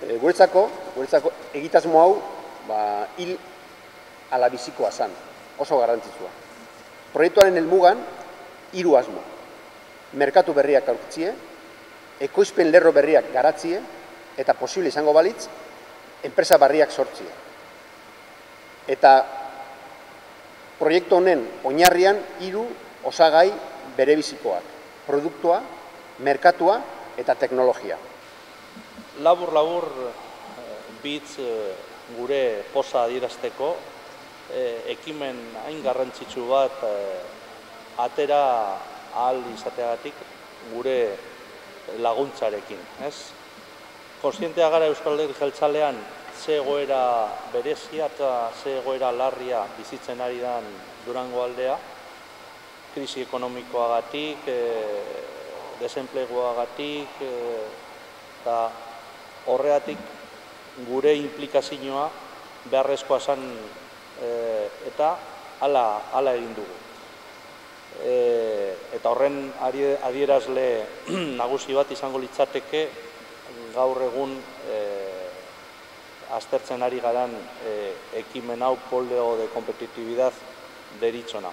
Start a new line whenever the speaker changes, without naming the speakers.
Guretzako egitasmo hau hil ala bizikoa zen, oso garrantzitsua. Proiektuaren helmugan 3 asmo. Merkatu berriak aurkitzie, ekoizpen lerro berriak garatzie, eta posible izango balitz, enpresa berriak sortzie. Eta proiektu honen oinarrian 3 osagai berebizikoak: produktua, merkatua eta teknologia.
Labur bitz gure poza adierazteko ekimen hain garrantzitsu bat atera ahal izateagatik gure laguntzarekin. Kontzientea gara Euskal Alderdi Jeltzalean ze egoera berezia eta ze egoera larria bizitzen ari den Durango aldea, krisi ekonomikoagatik, desenpleguagatik, eta horregatik gure implikazioa beharrezkoa zen eta hala egin dugu. Eta horren adierazle nagusi bat izango litzateke gaur egun aztertzen ari garan ekimen hau poleo de competitividad deritzona.